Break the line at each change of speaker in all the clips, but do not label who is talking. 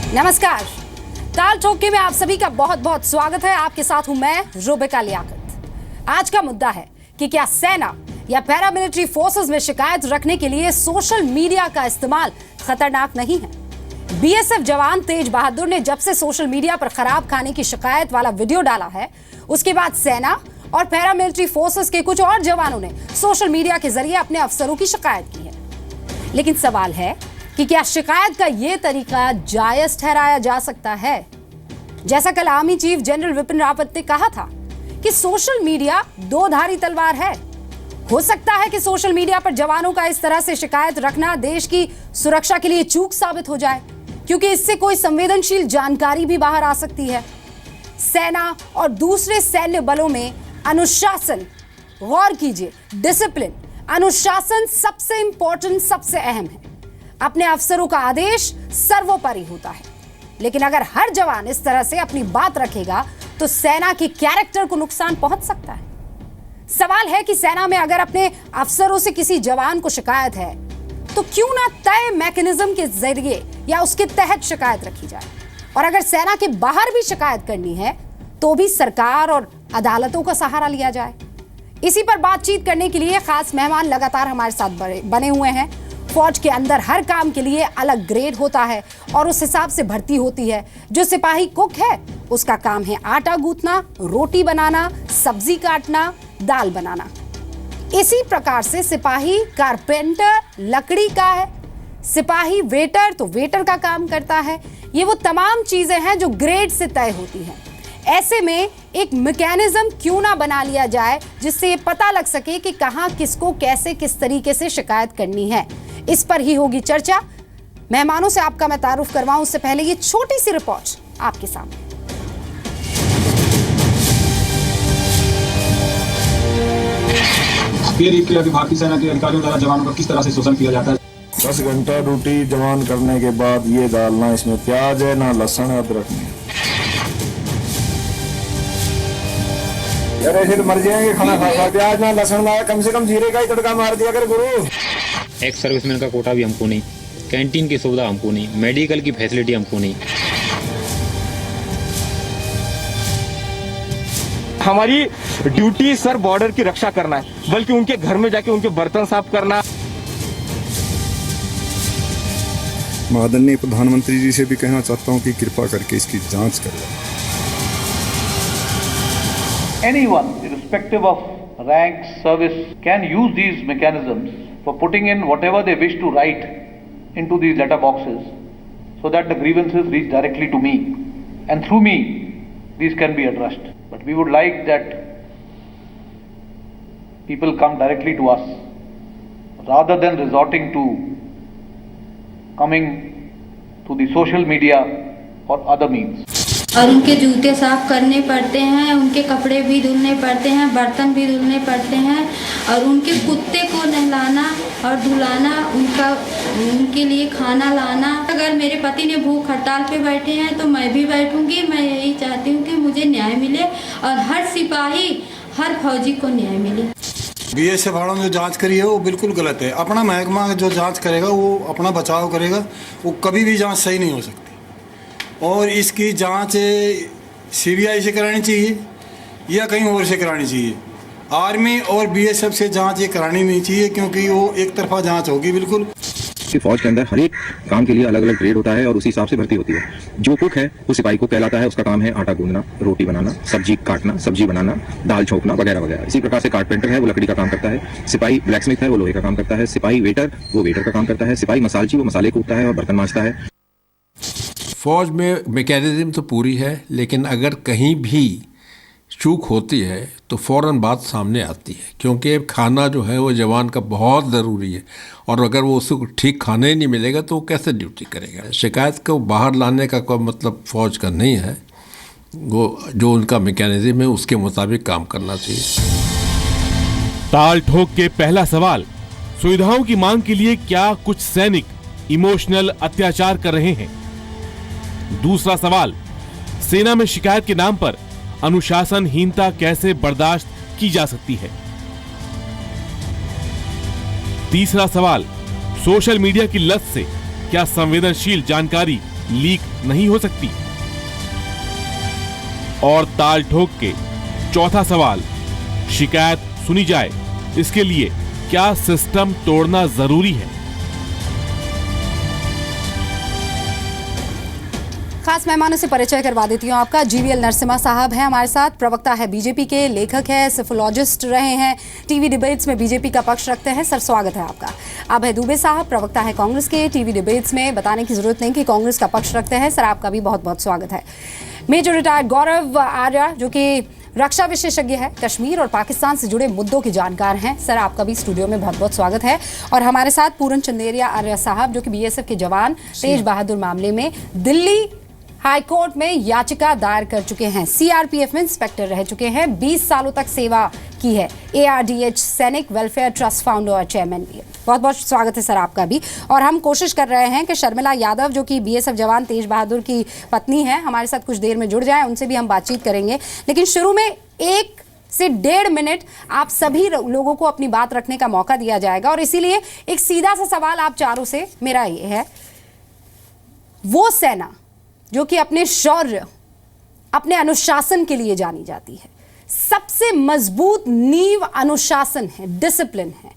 नमस्कार, ताल ठोके में आप सभी का बहुत बहुत स्वागत है। आपके साथ हूं मैं रुबिका लियाकत। आज का मुद्दा है कि क्या सेना या पैरामिलिट्री फोर्सेस में शिकायत रखने के लिए सोशल मीडिया का इस्तेमाल खतरनाक नहीं है। बीएसएफ जवान तेज बहादुर ने जब से सोशल मीडिया पर खराब खाने की शिकायत वाला वीडियो डाला है, उसके बाद सेना और पैरामिलिट्री फोर्सेस के कुछ और जवानों ने सोशल मीडिया के जरिए अपने अफसरों की शिकायत की है। लेकिन सवाल है कि क्या शिकायत का यह तरीका जायज ठहराया जा सकता है? जैसा कल army chief general Vipin Rawat ने कहा था कि सोशल मीडिया दो धारी तलवार है। हो सकता है कि सोशल मीडिया पर जवानों का इस तरह से शिकायत रखना देश की सुरक्षा के लिए चूक साबित हो जाए, क्योंकि इससे कोई संवेदनशील जानकारी भी बाहर आ सकती है। सेना और दूसरे सैन्य बलों में अनुशासन, गौर कीजिए, डिसिप्लिन, अनुशासन सबसे इंपॉर्टेंट, सबसे अहम है। अपने अफसरों का आदेश सर्वोपरि होता है। लेकिन अगर हर जवान इस तरह से अपनी बात रखेगा तो सेना के कैरेक्टर को नुकसान पहुंच सकता है। सवाल है कि सेना में अगर अपने अफसरों से किसी जवान को शिकायत है तो क्यों ना तय मैकेनिज्म के जरिए या उसके तहत शिकायत रखी जाए, और अगर सेना के बाहर भी शिकायत करनी है तो भी सरकार और अदालतों का सहारा लिया जाए। इसी पर बातचीत करने के लिए खास मेहमान लगातार हमारे साथ बने हुए हैं। फौज के अंदर हर काम के लिए अलग ग्रेड होता है और उस हिसाब से भर्ती होती है। जो सिपाही कुक है उसका काम है आटा गूंथना, रोटी बनाना, सब्जी काटना, दाल बनाना। इसी प्रकार से सिपाही कारपेंटर लकड़ी का है, सिपाही वेटर तो वेटर का काम करता है। ये वो तमाम चीजें हैं जो ग्रेड से तय होती हैं। ऐसे में एक मैकेनिज्म क्यों ना बना लिया जाए जिससे ये पता लग सके कि कहां किसको कैसे किस तरीके से शिकायत करनी है। इस पर ही होगी चर्चा। मेहमानों से आपका मैं तारुफ करवाऊं उससे पहले ये छोटी सी रिपोर्ट आपके सामने।
भारतीय सेना के अधिकारियों द्वारा जवानों का किस तरह से शोषण किया जाता है।
10 घंटा ड्यूटी जवान करने के बाद ये डालना, इसमें प्याज है ना लहसुन अदरक नहीं। ऐसे तो मर जाएंगे खाना खा, प्याज ना लहसुन ना, कम से कम जीरे का ही तड़का मार दिया कर गुरु।
एक्स सर्विसमैन का कोटा भी हमको नहीं, कैंटीन की सुविधा हमको नहीं, मेडिकल की फैसिलिटी हमको नहीं।
हमारी ड्यूटी सर बॉर्डर की रक्षा करना है, बल्कि उनके घर में जाके उनके बर्तन साफ करना।
माननीय प्रधानमंत्री जी से भी कहना चाहता हूं कि कृपा करके इसकी जांच करें।
Anyone, irrespective of rank, service, can use these mechanisms for putting in whatever they wish to write into these letter boxes, so that the grievances reach directly to me, and through me, these can be addressed. But we would like that people come directly to us, rather than resorting to coming to the social media or other means.
और उनके जूते साफ करने पड़ते हैं, उनके कपड़े भी धुलने पड़ते हैं, बर्तन भी धुलने पड़ते हैं, और उनके कुत्ते को नहलाना और धुलाना, उनके लिए खाना लाना। अगर मेरे पति ने भूख हड़ताल पे बैठे हैं तो मैं भी बैठूंगी। मैं यही चाहती हूँ कि मुझे न्याय मिले और हर सिपाही, हर फौजी को न्याय मिले।
बीएसएफ वालों ने जो जांच करी है वो बिल्कुल गलत है। अपना महकमा जो जांच करेगा वो अपना बचाव करेगा, वो कभी भी जांच सही नहीं हो सकती। और इसकी जांच सीबीआई से करानी चाहिए या कहीं और से करानी चाहिए। आर्मी और बीएसएफ से जांच ये करानी नहीं चाहिए, क्योंकि वो एक तरफा जांच होगी बिल्कुल।
फौज के अंदर हर एक काम के लिए अलग अलग ग्रेड होता है और उसी हिसाब से भर्ती होती है। जो कुक है वो सिपाही कुक कहलाता है, उसका काम है आटा गूंदना, रोटी बनाना, सब्जी काटना, सब्जी बनाना, दाल छोंकना वगैरह वगैरह। इसी प्रकार से कारपेंटर है वो लकड़ी का काम करता है, सिपाही ब्लैकस्मिथ है वो लोहे का काम करता है, सिपाही वेटर वो वेटर का काम करता है, सिपाही मसालची वो मसाले कूटता है और बर्तन मांजता है।
फौज में मैकेनिज्म तो पूरी है, लेकिन अगर कहीं भी चूक होती है तो फौरन बात सामने आती है, क्योंकि खाना जो है वो जवान का बहुत ज़रूरी है, और अगर वो उसको ठीक खाना ही नहीं मिलेगा तो वो कैसे ड्यूटी करेगा। शिकायत को बाहर लाने का कोई मतलब फौज का नहीं है। वो जो उनका मैकेनिज्म है उसके मुताबिक काम करना चाहिए।
ताल ठोक के पहला सवाल, सुविधाओं की मांग के लिए क्या कुछ सैनिक इमोशनल अत्याचार कर रहे हैं? दूसरा सवाल, सेना में शिकायत के नाम पर अनुशासनहीनता कैसे बर्दाश्त की जा सकती है? तीसरा सवाल, सोशल मीडिया की लत से क्या संवेदनशील जानकारी लीक नहीं हो सकती? और ताल ठोक के चौथा सवाल, शिकायत सुनी जाए इसके लिए क्या सिस्टम तोड़ना जरूरी है?
खास मेहमानों से परिचय करवा देती हूँ आपका। जीवीएल नरसिम्हा साहब हैं हमारे साथ, प्रवक्ता है बीजेपी के, लेखक है, सिफोलॉजिस्ट रहे हैं, टीवी डिबेट्स में बीजेपी का पक्ष रखते हैं। सर स्वागत है आपका। अभय दुबे साहब प्रवक्ता है कांग्रेस के, टीवी डिबेट्स में बताने की जरूरत नहीं कि कांग्रेस का पक्ष रखते हैं। सर आपका भी बहुत बहुत स्वागत है। मेजर रिटायर्ड गौरव आर्या जो कि रक्षा विशेषज्ञ है, कश्मीर और पाकिस्तान से जुड़े मुद्दों के जानकार हैं। सर आपका भी स्टूडियो में बहुत बहुत स्वागत है। और हमारे साथ पूरन चंदेरिया आर्य साहब जो कि बीएसएफ के जवान तेज बहादुर मामले में दिल्ली हाई कोर्ट में याचिका दायर कर चुके हैं, सीआरपीएफ में इंस्पेक्टर रह चुके हैं, 20 सालों तक सेवा की है, एआरडीएच सैनिक वेलफेयर ट्रस्ट फाउंडर और चेयरमैन भी है। बहुत बहुत स्वागत है सर आपका भी। और हम कोशिश कर रहे हैं कि शर्मिला यादव जो कि बीएसएफ जवान तेज बहादुर की पत्नी है, हमारे साथ कुछ देर में जुड़ जाएं, उनसे भी हम बातचीत करेंगे। लेकिन शुरू में 1 से 1.5 मिनट आप सभी लोगों को अपनी बात रखने का मौका दिया जाएगा। और इसीलिए एक सीधा सा सवाल आप चारों से मेरा ये है, वो सेना जो कि अपने शौर्य, अपने अनुशासन के लिए जानी जाती है, सबसे मजबूत नींव अनुशासन है, डिसिप्लिन है,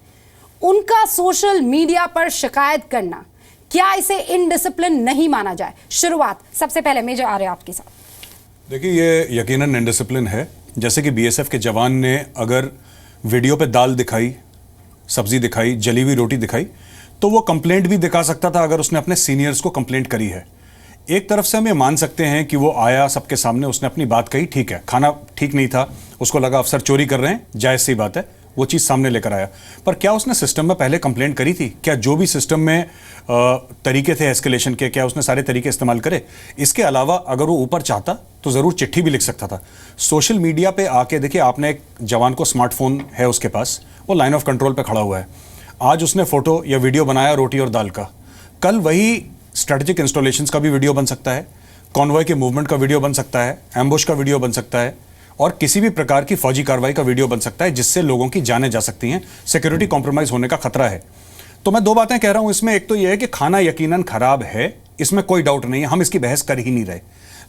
उनका सोशल मीडिया पर शिकायत करना, क्या इसे इनडिसिप्लिन नहीं माना जाए? शुरुआत सबसे पहले मेजर आर्य आपके साथ।
देखिए, ये यकीनन इनडिसिप्लिन है। जैसे कि बीएसएफ के जवान ने अगर वीडियो पे दाल दिखाई, सब्जी दिखाई, जली हुई रोटी दिखाई, तो वो कंप्लेंट भी दिखा सकता था अगर उसने अपने सीनियर्स को कंप्लेंट करी है। एक तरफ से हम ये मान सकते हैं कि वो आया सबके सामने, उसने अपनी बात कही, ठीक है, खाना ठीक नहीं था, उसको लगा अफसर चोरी कर रहे हैं, जायज़ सी बात है, वो चीज़ सामने लेकर आया। पर क्या उसने सिस्टम में पहले कंप्लेंट करी थी? क्या जो भी सिस्टम में तरीके थे एस्केलेशन के, क्या उसने सारे तरीके इस्तेमाल करे? इसके अलावा अगर वो ऊपर चाहता तो ज़रूर चिट्ठी भी लिख सकता था। सोशल मीडिया पे आके देखिए, आपने एक जवान को स्मार्टफोन है उसके पास, वो लाइन ऑफ कंट्रोल पे खड़ा हुआ है, आज उसने फोटो या वीडियो बनाया रोटी और दाल का, कल वही स्ट्रेटेजिक इंस्टॉलेशंस का भी वीडियो बन सकता है, कॉन्वॉय के मूवमेंट का वीडियो बन सकता है, एम्बुश का वीडियो बन सकता है, और किसी भी प्रकार की फौजी कार्रवाई का वीडियो बन सकता है जिससे लोगों की जानें जा सकती हैं, सिक्योरिटी कॉम्प्रोमाइज होने का खतरा है। तो मैं 2 बातें कह रहा हूं इसमें। एक तो यह है कि खाना यकीनन खराब है, इसमें कोई डाउट नहीं है, हम इसकी बहस कर ही नहीं रहे।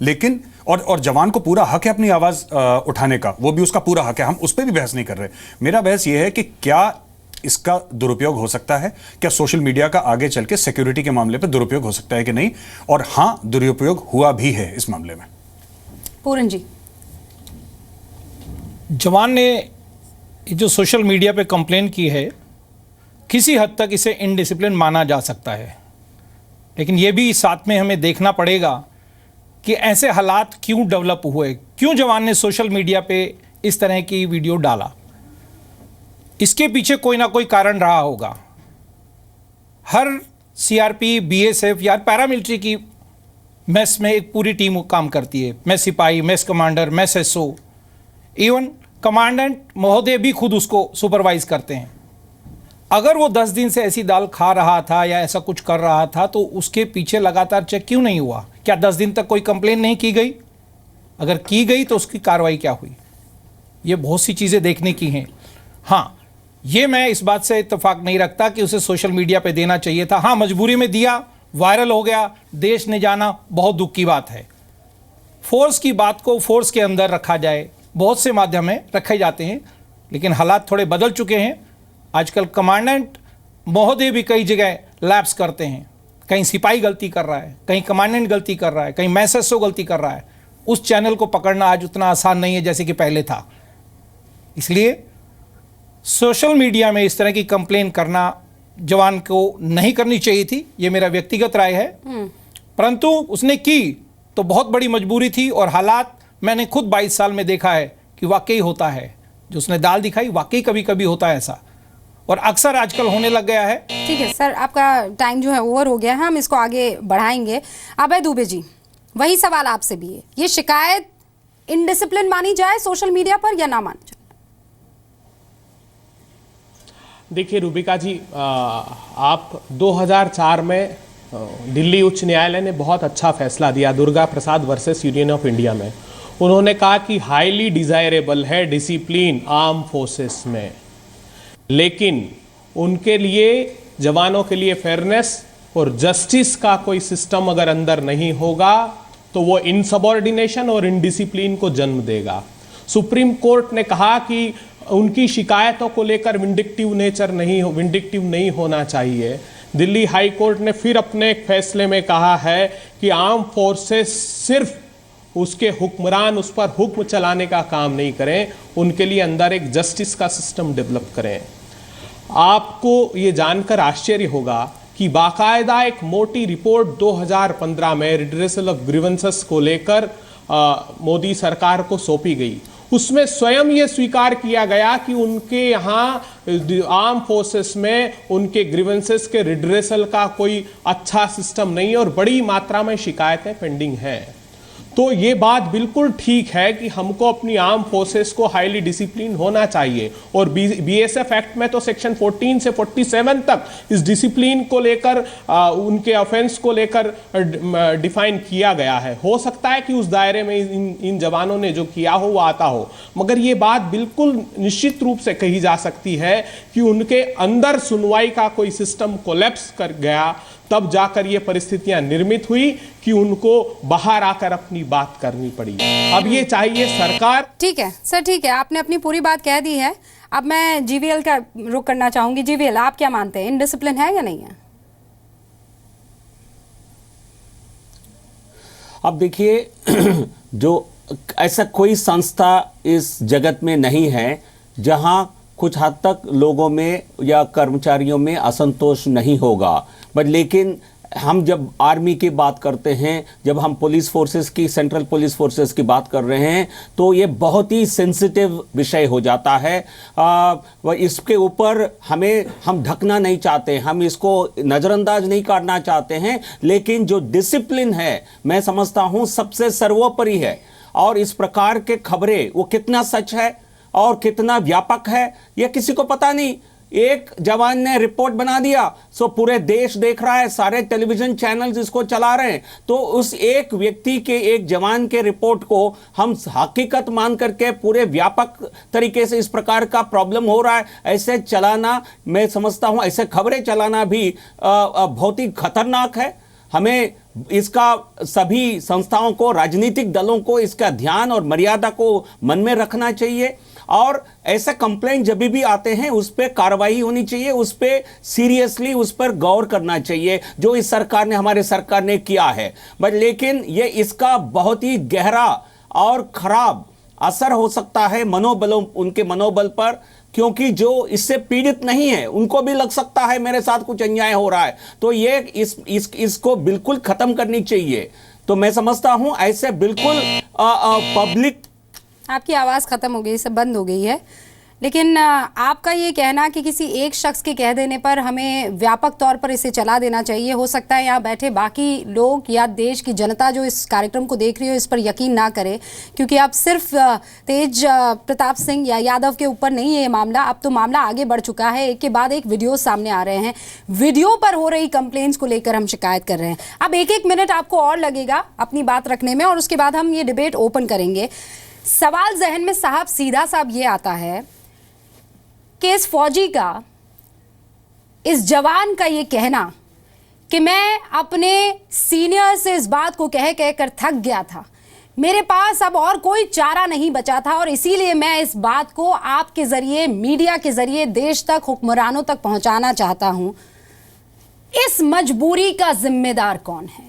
लेकिन और जवान को पूरा हक है अपनी आवाज उठाने का, वो भी उसका पूरा हक है, हम उस पर भी बहस नहीं कर रहे। मेरा बहस यह है कि क्या इसका दुरुपयोग हो सकता है, क्या सोशल मीडिया का आगे चल के सिक्योरिटी के मामले पर दुरुपयोग हो सकता है कि नहीं, और हां, दुरुपयोग हुआ भी है इस मामले में।
पूरन जी,
जवान ने जो सोशल मीडिया पे कंप्लेन की है, किसी हद तक इसे इनडिसिप्लिन माना जा सकता है, लेकिन यह भी साथ में हमें देखना पड़ेगा कि ऐसे हालात क्यों डेवलप हुए, क्यों जवान ने सोशल मीडिया पे इस तरह की वीडियो डाला। इसके पीछे कोई ना कोई कारण रहा होगा। हर सीआरपी, बीएसएफ या पैरामिलिट्री की मेस में एक पूरी टीम काम करती है, मेस सिपाही, mess commander, mess SO, even commandant महोदय भी खुद उसको सुपरवाइज करते हैं। अगर वो 10 दिन से ऐसी दाल खा रहा था या ऐसा कुछ कर रहा था तो उसके पीछे लगातार चेक क्यों नहीं हुआ? क्या 10 दिन तक कोई कंप्लेन नहीं की गई? अगर की गई तो उसकी कार्रवाई क्या हुई? ये बहुत सी चीज़ें देखने की हैं। हाँ, ये मैं इस बात से इत्तेफाक नहीं रखता कि उसे सोशल मीडिया पे देना चाहिए था। हाँ, मजबूरी में दिया, वायरल हो गया, देश ने जाना, बहुत दुख की बात है। फोर्स की बात को फोर्स के अंदर रखा जाए, बहुत से माध्यम में रखे जाते हैं, लेकिन हालात थोड़े बदल चुके हैं। आजकल कमांडेंट महोदय भी कई जगह लैप्स करते हैं, कहीं सिपाही गलती कर रहा है, कहीं कमांडेंट गलती कर रहा है, कहीं मैसेसो गलती कर रहा है। उस चैनल को पकड़ना आज उतना आसान नहीं है जैसे कि पहले था। इसलिए सोशल मीडिया में इस तरह की कंप्लेन करना जवान को नहीं करनी चाहिए थी, ये मेरा व्यक्तिगत राय है। परंतु उसने की तो बहुत बड़ी मजबूरी थी, और हालात मैंने खुद 22 साल में देखा है कि वाकई होता है। जो उसने दाल दिखाई, वाकई कभी कभी होता है ऐसा, और अक्सर आजकल होने लग गया है।
ठीक है सर, आपका टाइम जो है ओवर हो गया है, हम इसको आगे बढ़ाएंगे। अभय दुबे जी, वही सवाल आपसे भी है, ये शिकायत इनडिसिप्लिन मानी जाए सोशल मीडिया पर या ना मानी जाए?
देखिए रूबिका जी, आप 2004 में दिल्ली उच्च न्यायालय ने बहुत अच्छा फैसला दिया Durga Prasad versus union of India में। उन्होंने कहा कि हाईली डिजायरेबल है डिसिप्लिन आर्म फोर्सेस में, लेकिन उनके लिए, जवानों के लिए फेयरनेस और जस्टिस का कोई सिस्टम अगर अंदर नहीं होगा तो वो इनसबॉर्डिनेशन और इनडिसिप्लिन को जन्म देगा। सुप्रीम कोर्ट ने कहा कि उनकी शिकायतों को लेकर विंडिक्टिव नहीं होना चाहिए। दिल्ली हाई कोर्ट ने फिर अपने एक फैसले में कहा है कि आर्म फोर्सेस सिर्फ उसके हुक्मरान उस पर हुक्म चलाने का काम नहीं करें, उनके लिए अंदर एक जस्टिस का सिस्टम डेवलप करें। आपको ये जानकर आश्चर्य होगा कि बाकायदा एक मोटी रिपोर्ट 2015 में रिड्रेसल ऑफ ग्रीवेंसेस को लेकर मोदी सरकार को सौंपी गई। उसमें स्वयं ये स्वीकार किया गया कि उनके यहाँ आर्म फोर्सेस में उनके ग्रीवेंसेस के रिड्रेसल का कोई अच्छा सिस्टम नहीं और बड़ी मात्रा में शिकायतें पेंडिंग हैं। तो ये बात बिल्कुल ठीक है कि हमको अपनी आर्म फोर्सेस को हाईली डिसिप्लिन होना चाहिए और बीएसएफ एक्ट में तो सेक्शन 14 से 47 तक इस डिसिप्लिन को लेकर उनके ऑफेंस को लेकर डिफाइन किया गया है। हो सकता है कि उस दायरे में इन जवानों ने जो किया हो वो आता हो, मगर ये बात बिल्कुल निश्चित रूप से कही जा सकती है कि उनके अंदर सुनवाई का कोई सिस्टम कोलैप्स कर गया, तब जाकर ये परिस्थितियां निर्मित हुई कि उनको बाहर आकर अपनी बात करनी पड़ी। अब ये चाहिए सरकार।
ठीक है सर, ठीक है, आपने अपनी पूरी बात कह दी है। अब मैं जीवीएल का रुख करना चाहूंगी। जीवीएल, आप क्या मानते हैं, इनडिसिप्लिन है या नहीं है?
अब देखिए जो ऐसा कोई संस्था इस जगत में नहीं है जहां कुछ हद तक लोगों में या कर्मचारियों में असंतोष नहीं होगा, बट लेकिन हम जब आर्मी की बात करते हैं, जब हम पुलिस फोर्सेस की, सेंट्रल पुलिस फोर्सेस की बात कर रहे हैं, तो ये बहुत ही सेंसिटिव विषय हो जाता है। इसके ऊपर हम ढकना नहीं चाहते, हम इसको नज़रअंदाज नहीं करना चाहते हैं, लेकिन जो डिसिप्लिन है मैं समझता हूँ सबसे सर्वोपरि है। और इस प्रकार के खबरें वो कितना सच है और कितना व्यापक है यह किसी को पता नहीं। एक जवान ने रिपोर्ट बना दिया, सो पूरे देश देख रहा है, सारे टेलीविजन चैनल्स इसको चला रहे हैं, तो उस एक व्यक्ति के, एक जवान के रिपोर्ट को हम हकीकत मान करके पूरे व्यापक तरीके से इस प्रकार का प्रॉब्लम हो रहा है, ऐसे चलाना, मैं समझता हूं ऐसे खबरें चलाना भी बहुत ही खतरनाक है। हमें इसका सभी संस्थाओं को, राजनीतिक दलों को इसका ध्यान और मर्यादा को मन में रखना चाहिए और ऐसा कंप्लेंट जब भी आते हैं उस पर कार्रवाई होनी चाहिए, उस पर सीरियसली उस पर गौर करना चाहिए जो इस सरकार ने, हमारे सरकार ने किया है। बट लेकिन ये इसका बहुत ही गहरा और खराब असर हो सकता है उनके मनोबल पर, क्योंकि जो इससे पीड़ित नहीं है उनको भी लग सकता है मेरे साथ कुछ अन्याय हो रहा है, तो ये इसको बिल्कुल खत्म करनी चाहिए। तो मैं समझता हूं ऐसे बिल्कुल पब्लिक।
आपकी आवाज़ ख़त्म हो गई, सब बंद हो गई है, लेकिन आपका ये कहना कि किसी एक शख्स के कह देने पर हमें व्यापक तौर पर इसे चला देना चाहिए, हो सकता है यहाँ बैठे बाकी लोग या देश की जनता जो इस कार्यक्रम को देख रही हो इस पर यकीन ना करे, क्योंकि अब सिर्फ तेज प्रताप सिंह या यादव के ऊपर नहीं है ये मामला, अब तो मामला आगे बढ़ चुका है। एक के बाद एक वीडियो सामने आ रहे हैं, वीडियो पर हो रही कंप्लेंट्स को लेकर हम शिकायत कर रहे हैं। अब एक मिनट आपको और लगेगा अपनी बात रखने में और उसके बाद हम ये डिबेट ओपन करेंगे। सवाल जहन में साहब सीधा साहब ये आता है कि इस फौजी का, इस जवान का ये कहना कि मैं अपने सीनियर से इस बात को कह कर थक गया था, मेरे पास अब और कोई चारा नहीं बचा था और इसीलिए मैं इस बात को आपके जरिए, मीडिया के जरिए देश तक, हुक्मरानों तक पहुंचाना चाहता हूं। इस मजबूरी का जिम्मेदार कौन है?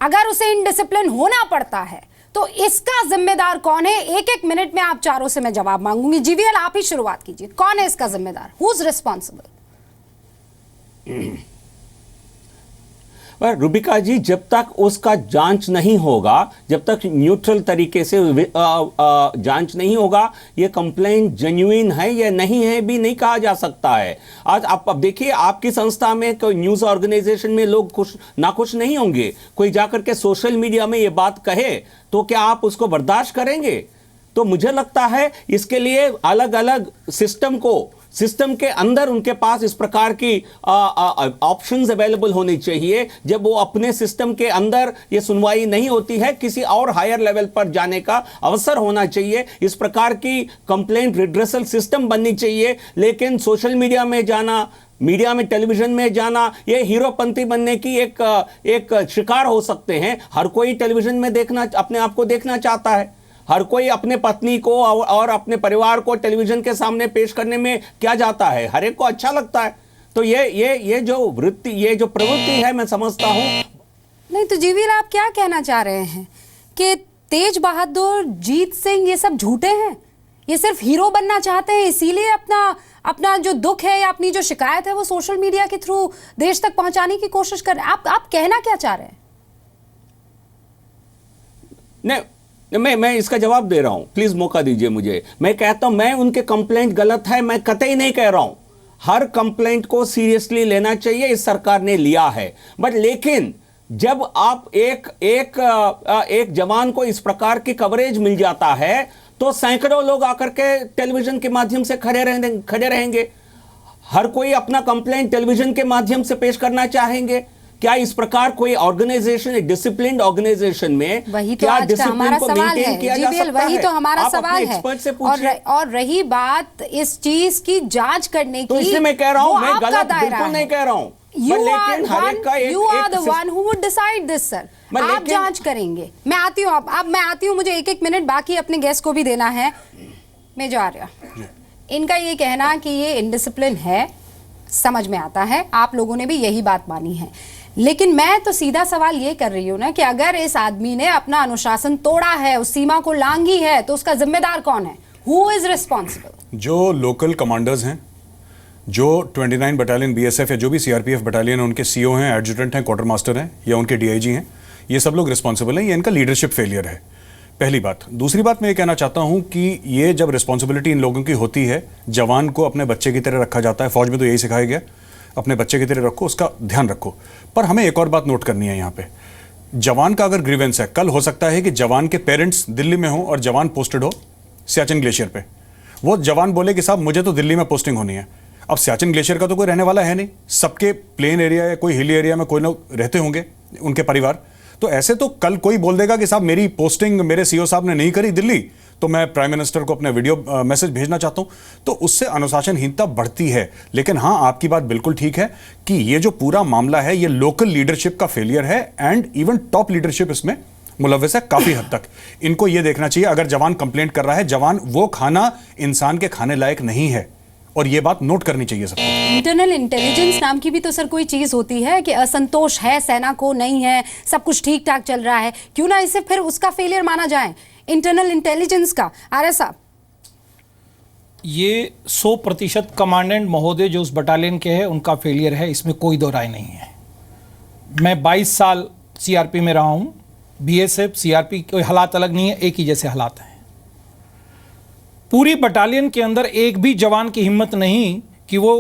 अगर उसे इनडिसिप्लिन होना पड़ता है तो इसका जिम्मेदार कौन है? एक मिनट में आप चारों से मैं जवाब मांगूंगी। जीवीएल, आप ही शुरुआत कीजिए, कौन है इसका जिम्मेदार? Who is responsible?
Rubika ji, जब तक उसका जांच नहीं होगा, जब तक न्यूट्रल तरीके से जांच नहीं होगा, ये कंप्लेंट जेन्युइन है या नहीं है भी नहीं कहा जा सकता है। आज आप अब देखिए, आपकी संस्था में कोई न्यूज़ ऑर्गेनाइजेशन में लोग नाखुश नहीं होंगे, कोई जाकर के सोशल मीडिया में ये बात कहे तो क्या आप उसको बर्दाश्त करेंगे? तो मुझे लगता है इसके लिए अलग अलग सिस्टम के अंदर उनके पास इस प्रकार की ऑप्शंस अवेलेबल होनी चाहिए। जब वो अपने सिस्टम के अंदर ये सुनवाई नहीं होती है, किसी और हायर लेवल पर जाने का अवसर होना चाहिए। इस प्रकार की कंप्लेंट रिड्रेसल सिस्टम बननी चाहिए। लेकिन सोशल मीडिया में जाना, मीडिया में, टेलीविजन में जाना, ये हीरोपंती बनने की एक शिकार हो सकते हैं। हर कोई टेलीविजन में देखना, अपने आप को देखना चाहता है। हर कोई अपने पत्नी को और अपने परिवार को टेलीविजन के सामने पेश करने में क्या जाता है, हर एक को अच्छा लगता है। तो ये जो वृत्ति, ये जो प्रवृत्ति है, मैं समझता हूं।
नहीं तो जीवीएल, आप क्या कहना चाह रहे हैं कि तेज बहादुर, जीत सिंह, ये सब झूठे हैं? ये सिर्फ हीरो बनना चाहते हैं, इसीलिए अपना जो दुख है या अपनी जो शिकायत है वो सोशल मीडिया के थ्रू देश तक पहुंचाने की कोशिश कर रहे हैं? आप कहना क्या चाह रहे हैं?
नहीं, मैं इसका जवाब दे रहा हूं, प्लीज मौका दीजिए मुझे। मैं कहता हूं, मैं उनके कंप्लेंट गलत है, मैं कतई नहीं कह रहा हूं। हर कंप्लेंट को सीरियसली लेना चाहिए, इस सरकार ने लिया है। बट लेकिन जब आप एक जवान को इस प्रकार की कवरेज मिल जाता है तो सैकड़ों लोग आकर के टेलीविजन के माध्यम से खड़े रहेंगे। हर कोई अपना कंप्लेंट टेलीविजन के माध्यम से पेश करना चाहेंगे। क्या इस प्रकार कोई ऑर्गेनाइजेशन, डिसिप्लिन्ड ऑर्गेनाइजेशन में
वही तो आज का हमारा सवाल है जीवीएल, वही तो हमारा सवाल है। और रही बात इस चीज की जांच करने की,
तो इसलिए मैं कह रहा हूं, मैं गलत बिल्कुल नहीं कह रहा हूं।
You are the one who would decide this, sir. आप जांच करेंगे। मैं आती हूँ, अब मैं आती हूँ, मुझे एक मिनट बाकी अपने गेस्ट को भी देना है। मैं जा रहा हूँ। इनका ये कहना कि ये इनडिसिप्लिन है, समझ में आता है, आप लोगों ने भी यही बात मानी है। लेकिन मैं तो सीधा सवाल ये कर रही हूँ ना कि अगर इस आदमी ने अपना अनुशासन तोड़ा है, उस सीमा को लांघी है, तो उसका जिम्मेदार कौन है? Who is responsible?
जो लोकल कमांडर्स हैं, जो 29 बटालियन बीएसएफ या जो भी सीआरपीएफ बटालियन, उनके सीओ हैं, एडजुटेंट हैं, क्वार्टर मास्टर हैं या उनके डीआईजी हैं, ये सब लोग रिस्पॉन्सिबल हैं। ये इनका लीडरशिप फेलियर है, पहली बात। दूसरी बात मैं ये कहना चाहता हूं कि ये जब रिस्पॉन्सिबिलिटी इन लोगों की होती है, जवान को अपने बच्चे की तरह रखा जाता है, फौज में तो यही सिखाया गया, अपने बच्चे की तरह रखो, उसका ध्यान रखो। पर हमें एक और बात नोट करनी है यहाँ पे, जवान का अगर ग्रीवेंस है, कल हो सकता है कि जवान के पेरेंट्स दिल्ली में हो और जवान पोस्टेड हो सियाचिन ग्लेशियर पे। वो जवान बोले कि साहब मुझे तो दिल्ली में पोस्टिंग होनी है। अब सियाचिन ग्लेशियर का तो कोई रहने वाला है नहीं, सबके प्लेन एरिया या कोई हिल एरिया में कोई लोग रहते होंगे, उनके परिवार। तो ऐसे तो कल कोई बोल देगा कि साहब मेरी पोस्टिंग मेरे सीओ साहब ने नहीं करी दिल्ली, तो मैं प्राइम मिनिस्टर को अपने वीडियो मैसेज भेजना चाहता हूं। तो उससे अनुशासनहीनता बढ़ती है। लेकिन हां, आपकी बात बिल्कुल ठीक है कि ये जो पूरा मामला है, ये लोकल लीडरशिप का फेलियर है एंड इवन टॉप लीडरशिप इसमें मुलव्वस है काफी हद तक। इनको ये देखना चाहिए, अगर जवान कंप्लेंट कर रहा है, जवान वो खाना इंसान के खाने लायक नहीं है, और ये बात नोट करनी चाहिए सबको।
इंटरनल इंटेलिजेंस नाम की भी तो सर कोई चीज होती है कि असंतोष है सेना को, नहीं है, सब कुछ ठीक ठाक चल रहा है, क्यों ना इसे फिर उसका फेलियर माना जाए, इंटरनल इंटेलिजेंस का। आर्य साहब,
ये 100% कमांडेंट महोदय जो उस बटालियन के हैं उनका फेलियर है, इसमें कोई दो राय नहीं है। मैं 22 साल सीआरपी में रहा हूं, बीएसएफ सीआरपी कोई हालात अलग नहीं है, एक ही जैसे हालात हैं। पूरी बटालियन के अंदर एक भी जवान की हिम्मत नहीं कि वो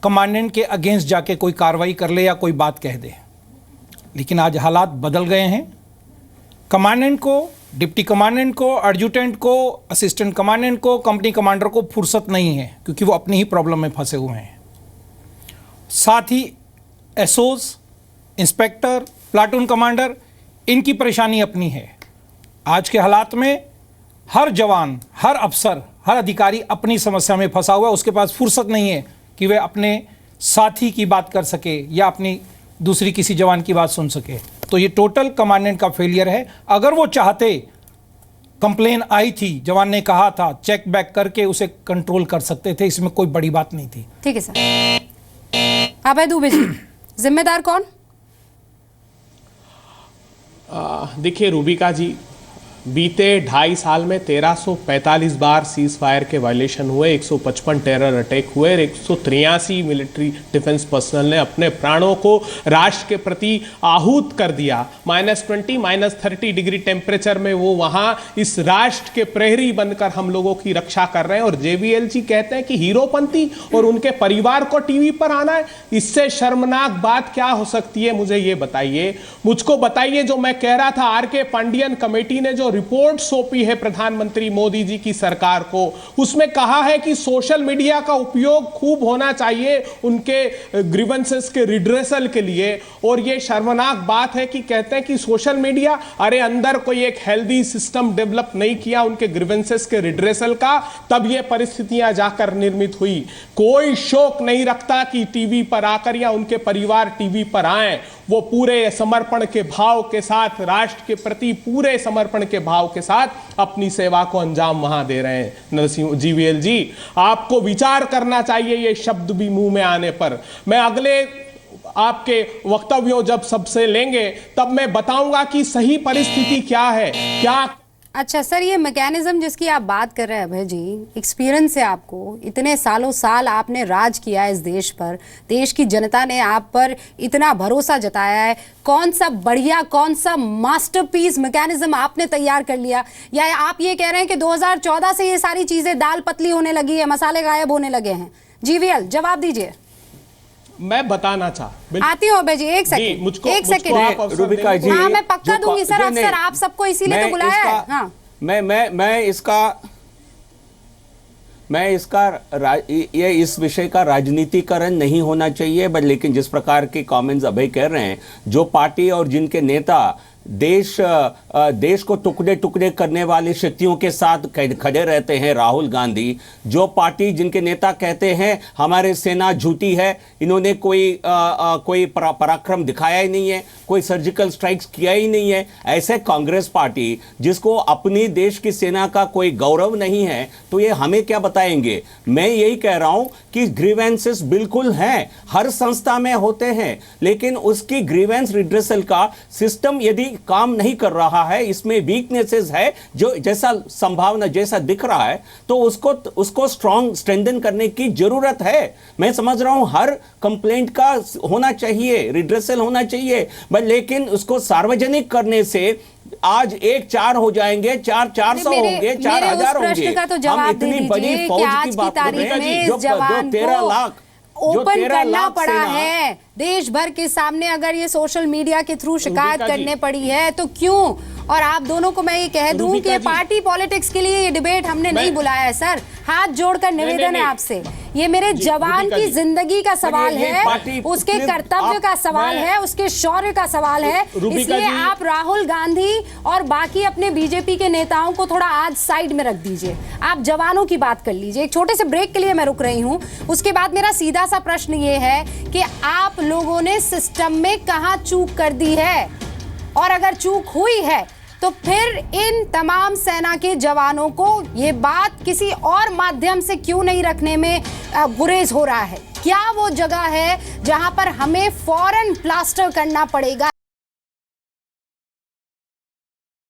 कमांडेंट के अगेंस्ट जाके कोई कार्रवाई कर ले या कोई बात कह दे। लेकिन आज हालात बदल गए हैं। कमांडेंट को, डिप्टी कमांडेंट को, एडजुटेंट को, असिस्टेंट कमांडेंट को, कंपनी कमांडर को फुर्सत नहीं है, क्योंकि वो अपनी ही प्रॉब्लम में फंसे हुए हैं। साथ ही एसओज, इंस्पेक्टर, प्लाटून कमांडर, इनकी परेशानी अपनी है। आज के हालात में हर जवान, हर अफसर, हर अधिकारी अपनी समस्या में फंसा हुआ है। उसके पास फुर्सत नहीं है कि वह अपने साथी की बात कर सके या अपनी दूसरी किसी जवान की बात सुन सके। तो ये टोटल कमांडेंट का फेलियर है। अगर वो चाहते, कंप्लेन आई थी, जवान ने कहा था, चेक बैक करके उसे कंट्रोल कर सकते थे, इसमें कोई बड़ी बात नहीं थी।
ठीक है सर। अभय दुबे जी, जिम्मेदार कौन?
देखिए रूबिका जी, बीते 2.5 साल में 1345 बार सीज फायर के वायलेशन हुए, 155 टेरर अटैक हुए और 183 मिलिट्री डिफेंस पर्सनल ने अपने प्राणों को राष्ट्र के प्रति आहूत कर दिया। -20, -30 डिग्री टेम्परेचर में वो वहां इस राष्ट्र के प्रहरी बनकर हम लोगों की रक्षा कर रहे हैं। और जेवीएल जी कहते हैं कि हीरोपंती और उनके परिवार को टीवी पर आना है। इससे शर्मनाक बात क्या हो सकती है, मुझे ये बताइए, मुझको बताइए। जो मैं कह रहा था, आर के पांडियन कमेटी ने जो रिपोर्ट सौंपी है प्रधानमंत्री मोदी जी की सरकार को, उसमें कहा है कि सोशल मीडिया का उपयोग खूब होना चाहिए उनके ग्रीवेंसेस के रिड्रेसल के लिए। और ये शर्मनाक बात है कि कहते हैं कि सोशल मीडिया, अरे अंदर कोई एक हेल्दी सिस्टम डेवलप नहीं किया उनके ग्रीवेंसेस के रिड्रेसल का, तब ये परिस्थितियां जाकर निर्मित हुई। कोई शौक नहीं रखता कि टीवी पर आकर या उनके परिवार टीवी पर आए, वो पूरे समर्पण के भाव के साथ, राष्ट्र के प्रति पूरे समर्पण के भाव के साथ अपनी सेवा को अंजाम वहां दे रहे हैं। नरसिंह जीवीएल जी, आपको विचार करना चाहिए ये शब्द भी मुंह में आने पर। मैं अगले आपके वक्तव्यों जब सबसे लेंगे तब मैं बताऊंगा कि सही परिस्थिति क्या है। क्या
अच्छा सर, ये मैकेनिज्म जिसकी आप बात कर रहे हैं अभय जी, एक्सपीरियंस है आपको, इतने सालों साल आपने राज किया है इस देश पर, देश की जनता ने आप पर इतना भरोसा जताया है, कौन सा बढ़िया, कौन सा मास्टरपीस मैकेनिज्म आपने तैयार कर लिया? या आप ये कह रहे हैं कि 2014 से ये सारी चीजें दाल पतली होने लगी है, मसाले गायब होने लगे हैं? जीवीएल जवाब दीजिए।
मैं बताना
आती हूँ अभय जी, एक सेकंड,
मुझको
एक सेकंड
रूबिका जी,
हाँ मैं पक्का दूंगी सर, अक्सर आप सबको इसीलिए तो बुलाया है। हाँ
ये इस विषय का राजनीतिकरण नहीं होना चाहिए, बट लेकिन जिस प्रकार के कमेंट्स अभय कह रहे हैं, जो पार्टी और जिनके नेता देश को टुकड़े टुकड़े करने वाली शक्तियों के साथ खड़े रहते हैं, राहुल गांधी, जो पार्टी जिनके नेता कहते हैं हमारी सेना झूठी है, इन्होंने कोई पराक्रम दिखाया ही नहीं है, कोई सर्जिकल स्ट्राइक्स किया ही नहीं है, ऐसे कांग्रेस पार्टी जिसको अपनी देश की सेना का कोई गौरव नहीं है, तो ये हमें क्या बताएंगे? मैं यही कह रहा हूं कि ग्रीवेंसेस बिल्कुल हैं, हर संस्था में होते हैं, लेकिन उसकी ग्रीवेंस रिड्रेसल का सिस्टम यदि काम नहीं कर रहा है, इसमें वीकनेसेस है, जो जैसा संभावना जैसा दिख रहा है, तो उसको स्ट्रेंथन करने की जरूरत है। मैं समझ रहा हूं हर कंप्लेंट का होना चाहिए, रिड्रेसल होना चाहिए, बट लेकिन उसको सार्वजनिक करने से आज 1-4 हो जाएंगे, 400 होंगे, 4000 होंगे। हम इतनी बड़ी फौज की बात कर रहे हैं जो 13 लाख
ओपन करना पड़ा है देश भर के सामने। अगर ये सोशल मीडिया के थ्रू शिकायत करने पड़ी है तो क्यों? और आप दोनों को मैं ये कह दूं कि पार्टी पॉलिटिक्स के लिए ये डिबेट हमने नहीं बुलाया है सर, हाथ जोड़कर निवेदन है आपसे, ये मेरे जवान की जिंदगी का सवाल है, उसके कर्तव्य का सवाल है, उसके शौर्य का सवाल है। इसलिए आप राहुल गांधी और बाकी अपने बीजेपी के नेताओं को थोड़ा आज साइड में रख दीजिए, आप जवानों की बात कर लीजिए। एक छोटे से ब्रेक के लिए मैं रुक रही हूं, उसके बाद मेरा सीधा सा प्रश्न ये है कि आप लोगों ने सिस्टम में कहां चूक कर दी है, और अगर चूक हुई है तो फिर इन तमाम सेना के जवानों को ये बात किसी और माध्यम से क्यों नहीं रखने में गुरेज हो रहा है? क्या वो जगह है जहां पर हमें फौरन प्लास्टर करना पड़ेगा